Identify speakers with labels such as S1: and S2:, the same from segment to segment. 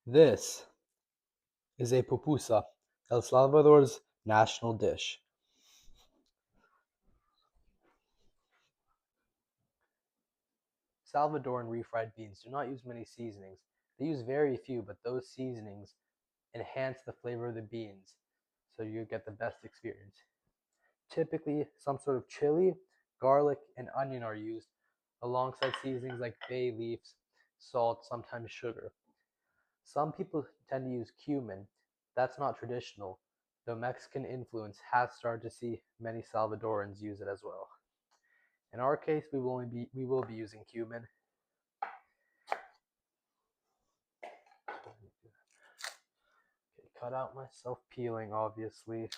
S1: This is a pupusa, El Salvador's national dish. Salvadoran refried beans do not use many seasonings. They use very few, but those seasonings enhance the flavor of the beans, so you get the best experience. Typically, some sort of chili, garlic, and onion are used, alongside seasonings like bay leaves, salt, sometimes sugar. Some people tend to use cumin. That's not traditional, though Mexican influence has started to see many Salvadorans use it as well. In our case, we will be using cumin. Okay, cut out myself peeling, obviously.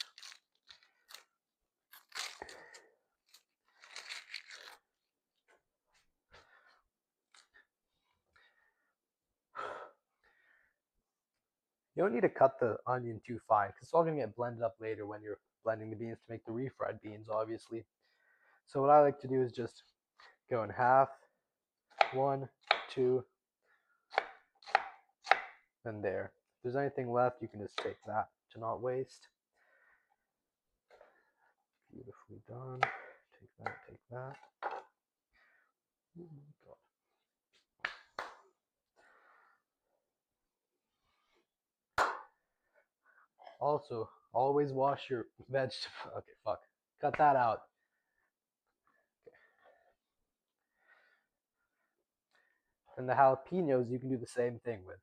S1: You don't need to cut the onion too fine because it's all going to get blended up later when you're blending the beans to make the refried beans, obviously. So what I like to do is just go in half, one, two, and there. If there's anything left, you can just take that to not waste. Beautifully done. Take that, take that. Oh my God. Also, always wash your vegetables. Okay, fuck. Cut that out. Okay. And the jalapenos you can do the same thing with.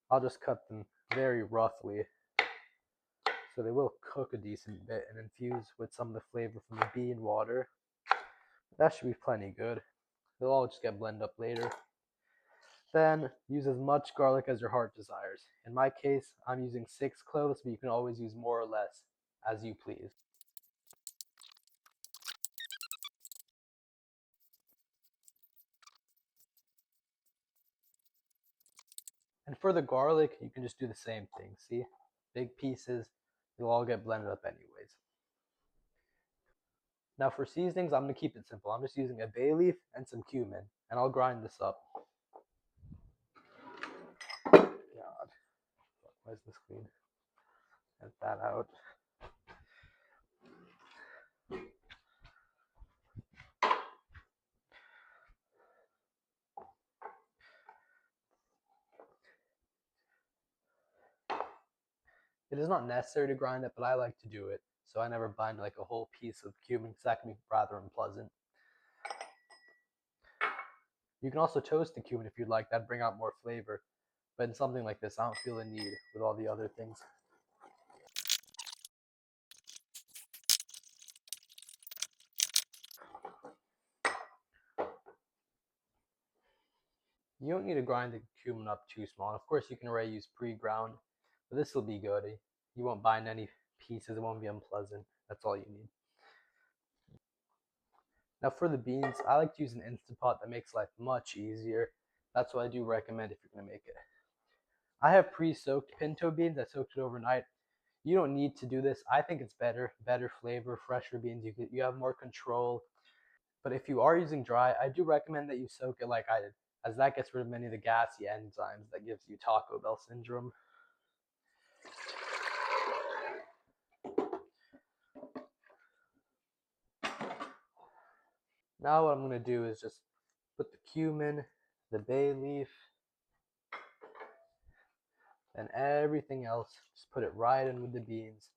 S1: I'll just cut them very roughly so they will cook a decent bit and infuse with some of the flavor from the bean water. That should be plenty good. They'll all just get blended up later. Then use as much garlic as your heart desires. In my case, I'm using 6 cloves, but you can always use more or less as you please. And for the garlic, you can just do the same thing. See? Big pieces, they'll all get blended up anyways. Now for seasonings, I'm going to keep it simple. I'm just using a bay leaf and some cumin, and I'll grind this up. God, why is this clean? Get that out. It is not necessary to grind it, but I like to do it, so I never bind like a whole piece of cumin because that can be rather unpleasant. You can also toast the cumin if you'd like. That'd bring out more flavor. But in something like this, I don't feel the need with all the other things. You don't need to grind the cumin up too small. Of course, you can already use pre-ground, but this will be good. You won't bind any pieces. It won't be unpleasant. That's all you need. Now for the beans, I like to use an Instant Pot that makes life much easier. That's what I do recommend if you're going to make it. I have pre-soaked pinto beans. I soaked it overnight. You don't need to do this. I think it's better flavor, fresher beans. You have more control. But if you are using dry, I do recommend that you soak it like I did, as that gets rid of many of the gassy enzymes that gives you Taco Bell syndrome. Now what I'm going to do is just put the cumin, the bay leaf, and everything else. Just put it right in with the beans.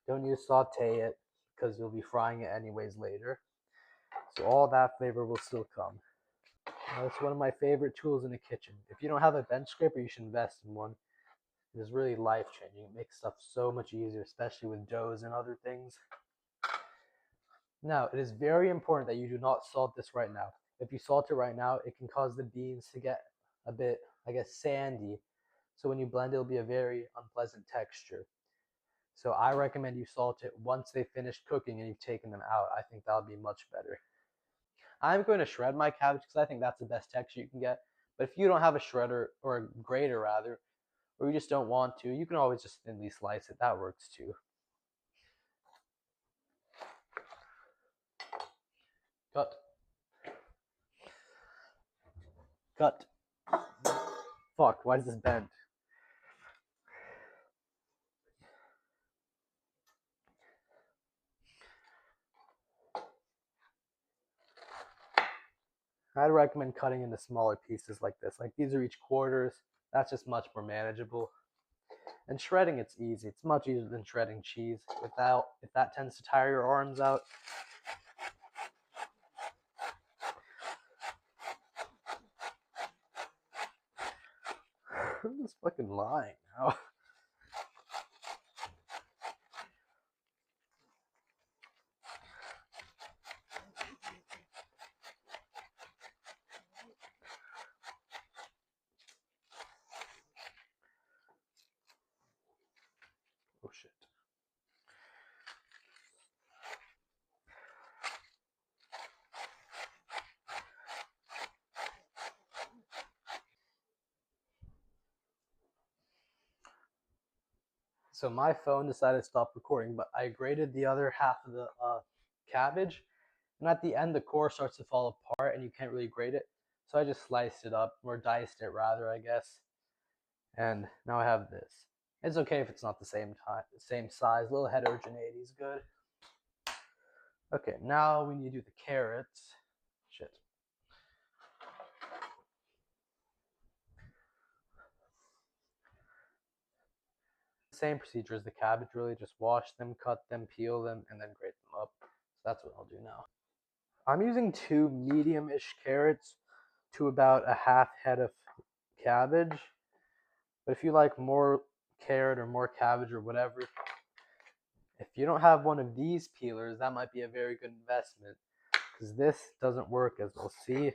S1: Don't need to saute it because you'll be frying it anyways later. So all that flavor will still come. Now, it's one of my favorite tools in the kitchen. If you don't have a bench scraper, you should invest in one. It is really life-changing. It makes stuff so much easier, especially with doughs and other things. Now, it is very important that you do not salt this right now. If you salt it right now, it can cause the beans to get a bit, I guess, sandy. So when you blend, it'll be a very unpleasant texture. So I recommend you salt it once they finish cooking and you've taken them out. I think that'll be much better. I'm going to shred my cabbage because I think that's the best texture you can get. But if you don't have a shredder, or a grater rather, or you just don't want to, you can always just thinly slice it. That works too. Cut. Cut. Fuck, why is this bent? I'd recommend cutting into smaller pieces like this. Like these are each quarters. That's just much more manageable. And shredding, it's easy. It's much easier than shredding cheese. If that tends to tire your arms out. I'm just fucking lying now. Oh shit. So my phone decided to stop recording, but I grated the other half of the cabbage, and at the end the core starts to fall apart, and you can't really grate it. So I just sliced it up, or diced it rather, I guess. And now I have this. It's okay if it's not the same size. A little heterogeneity is good. Okay, now we need to do the carrots. Shit. Same procedure as the cabbage, really. Just wash them, cut them, peel them, and then grate them up. So that's what I'll do now. I'm using 2 medium-ish carrots to about a half head of cabbage. But if you like more carrot or more cabbage or whatever, if you don't have one of these peelers, that might be a very good investment, because this doesn't work, as we'll see.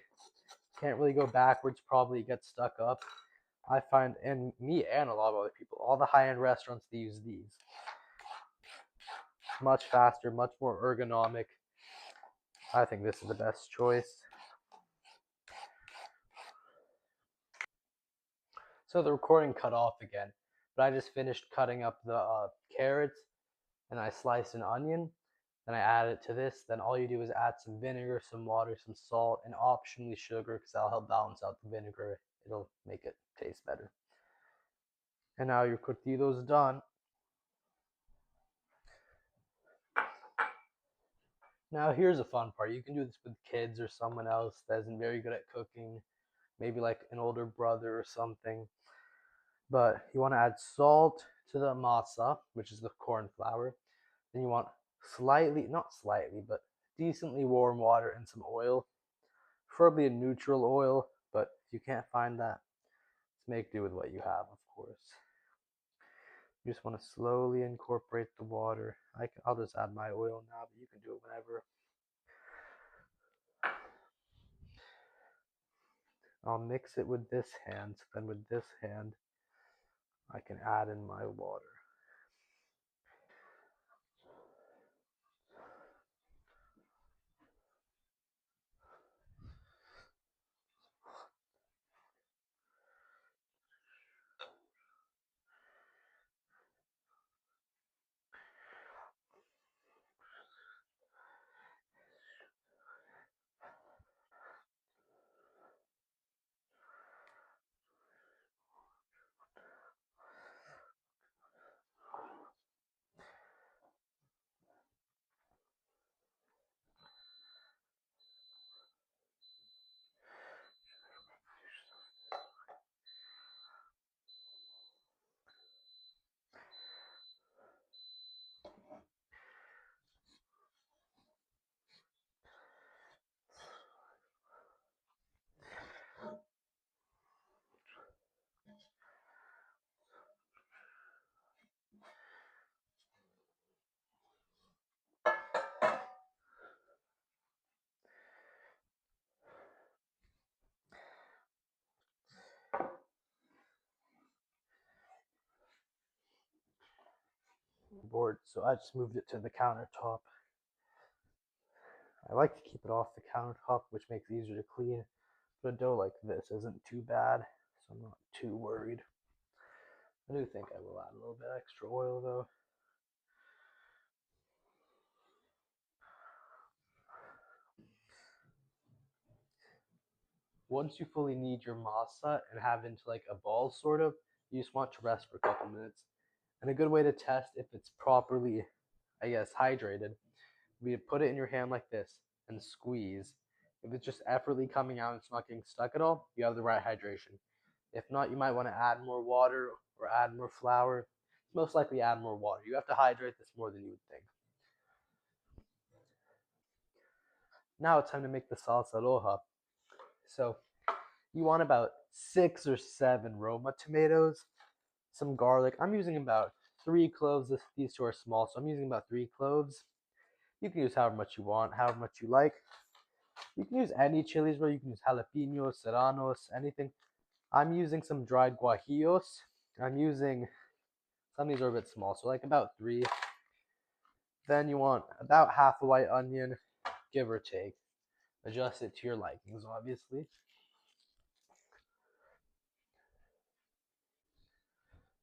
S1: Can't really go backwards, probably get stuck up. I find, and me and a lot of other people, all the high-end restaurants, they use these. Much faster, much more ergonomic. I think this is the best choice. So the recording cut off again, but I just finished cutting up the carrots, and I sliced an onion, then I add it to this. Then all you do is add some vinegar, some water, some salt, and optionally sugar, because that'll help balance out the vinegar. It'll make it taste better. And now your curtido is done. Now here's a fun part. You can do this with kids or someone else that isn't very good at cooking, maybe like an older brother or something. But you want to add salt to the masa, which is the corn flour. Then you want slightly, not slightly, but decently warm water and some oil, preferably a neutral oil, but if you can't find that, just make do with what you have, of course. You just want to slowly incorporate the water. I'll just add my oil now, but you can do it whenever. I'll mix it with this hand, so then with this hand, I can add in my water. Board, so I just moved it to the countertop. I like to keep it off the countertop, which makes it easier to clean. But a dough like this isn't too bad, so I'm not too worried. I do think I will add a little bit extra oil though. Once you fully knead your masa and have it into like a ball sort of, you just want to rest for a couple minutes. And a good way to test if it's properly, I guess, hydrated, would be to put it in your hand like this and squeeze. If it's just effortlessly coming out and it's not getting stuck at all, you have the right hydration. If not, you might want to add more water or add more flour. Most likely add more water. You have to hydrate this more than you would think. Now it's time to make the salsa roja. So you want about 6 or 7 Roma tomatoes, some garlic. I'm using about 3 cloves. These two are small, so I'm using about 3 cloves. You can use however much you want, however much you like. You can use any chilies, where you can use jalapenos, serranos, anything. I'm using some dried guajillos. I'm using, some of these are a bit small, so like about 3. Then you want about half a white onion, give or take. Adjust it to your likings, obviously.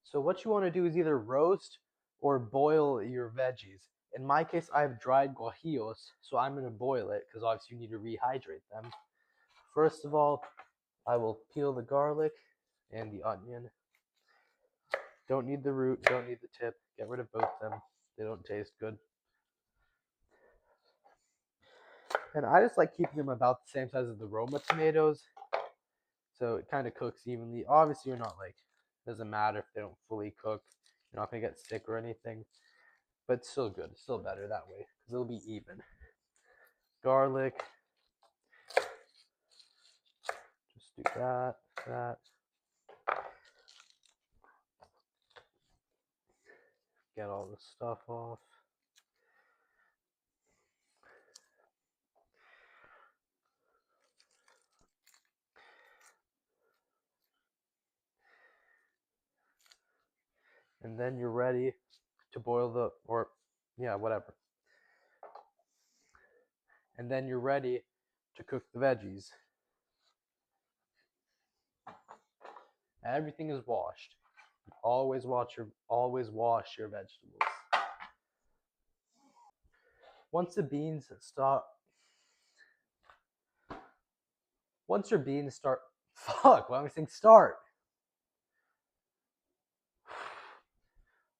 S1: So what you want to do is either roast or boil your veggies. In my case, I have dried guajillos, so I'm going to boil it because obviously you need to rehydrate them. First of all, I will peel the garlic and the onion. Don't need the root, don't need the tip. Get rid of both of them. They don't taste good. And I just like keeping them about the same size as the Roma tomatoes, so it kind of cooks evenly. Obviously, you're not like, it doesn't matter if they don't fully cook. You're not going to get sick or anything. But it's still good. It's still better that way because it'll be even. Garlic. Just do that, that. Get all the stuff off. And then you're ready to boil the, or yeah, whatever. And then you're ready to cook the veggies. Everything is washed. Always wash your vegetables. Once your beans start, fuck, why am I saying start?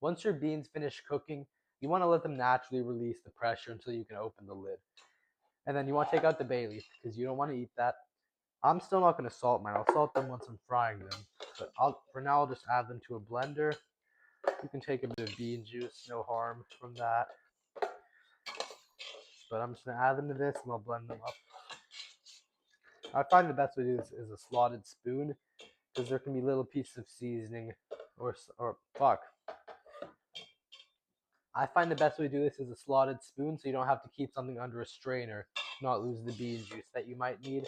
S1: Once your beans finish cooking, you want to let them naturally release the pressure until you can open the lid. And then you want to take out the bay leaf because you don't want to eat that. I'm still not going to salt mine. I'll salt them once I'm frying them. But for now, I'll just add them to a blender. You can take a bit of bean juice, no harm from that. But I'm just going to add them to this and I'll blend them up. I find the best way to do this is a slotted spoon because there can be little pieces of seasoning or fuck. I find the best way to do this is a slotted spoon so you don't have to keep something under a strainer, not lose the bean juice that you might need.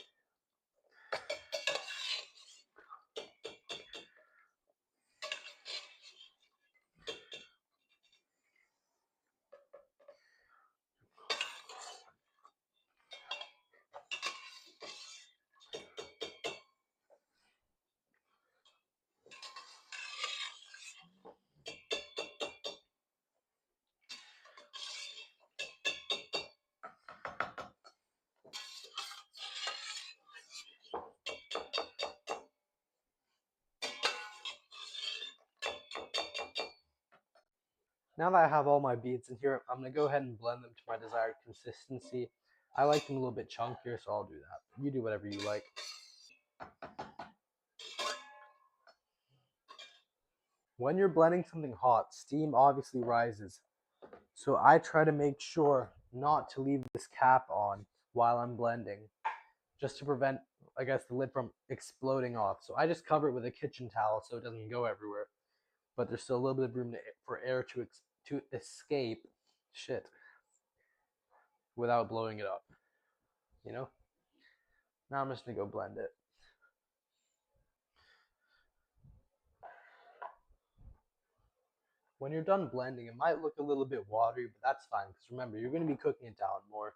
S1: Now that I have all my beans in here, I'm going to go ahead and blend them to my desired consistency. I like them a little bit chunkier, so I'll do that. You do whatever you like. When you're blending something hot, steam obviously rises. So I try to make sure not to leave this cap on while I'm blending, just to prevent, I guess, the lid from exploding off. So I just cover it with a kitchen towel so it doesn't go everywhere. But there's still a little bit of room for air to escape shit without blowing it up, you know? Now I'm just gonna go blend it. When you're done blending, it might look a little bit watery, but that's fine because remember, you're gonna be cooking it down more.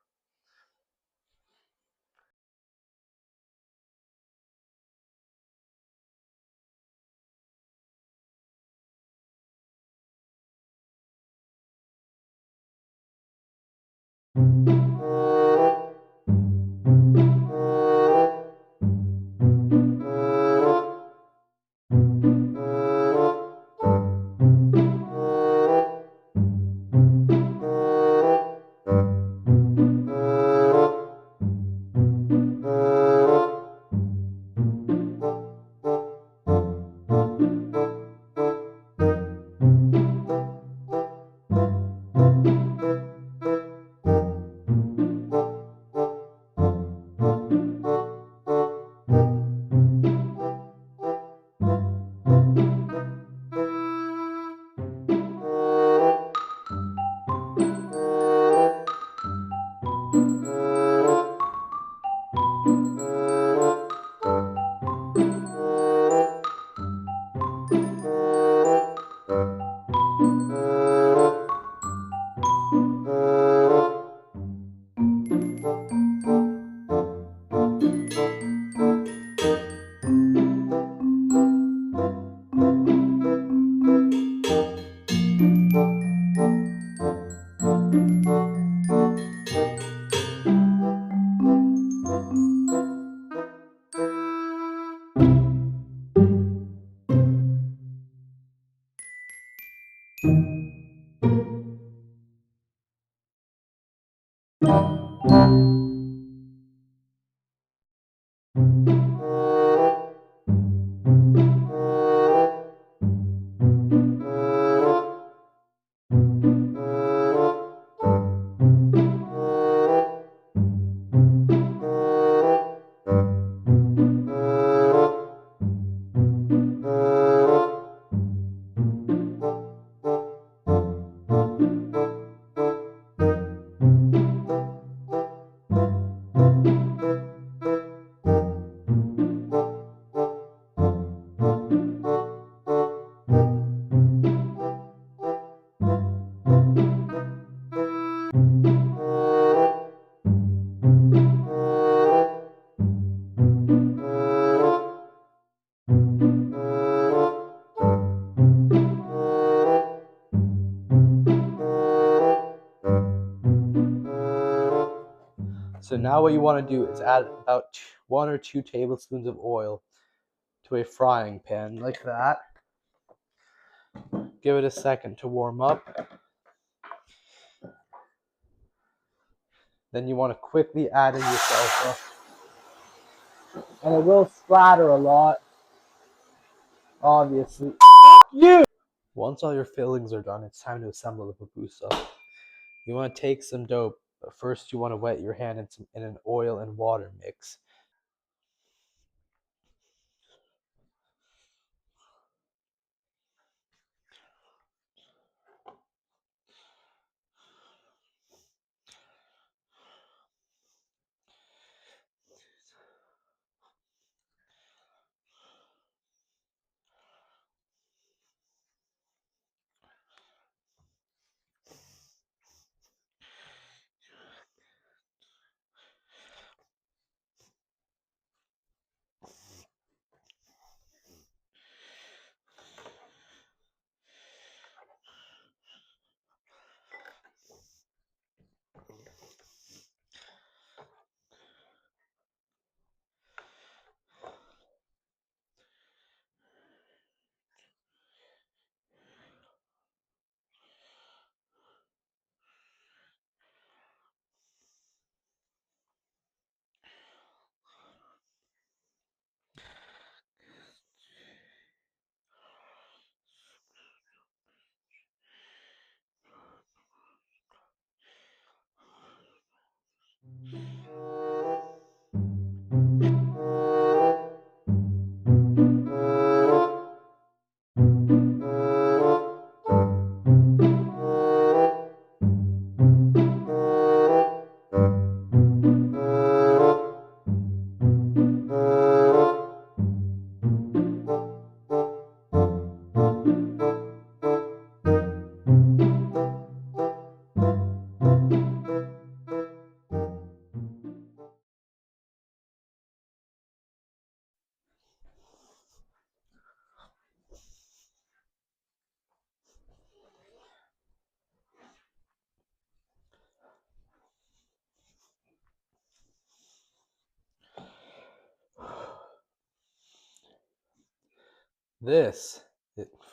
S1: So now what you want to do is add about 1 or 2 tablespoons of oil to a frying pan like that. Give it a second to warm up. Then you want to quickly add in your salsa. And it will splatter a lot, obviously. You! Once all your fillings are done, it's time to assemble the pupusa. You want to take some dough, but first you want to wet your hand in an oil and water mix.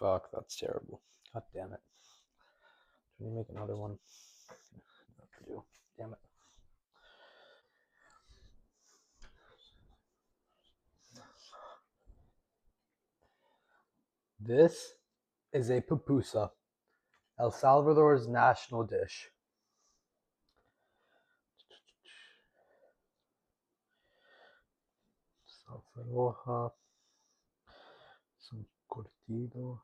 S1: Fuck, that's terrible. God damn it. Can you make another one? Damn it. This is a pupusa, El Salvador's national dish. Salsa roja, some curtido.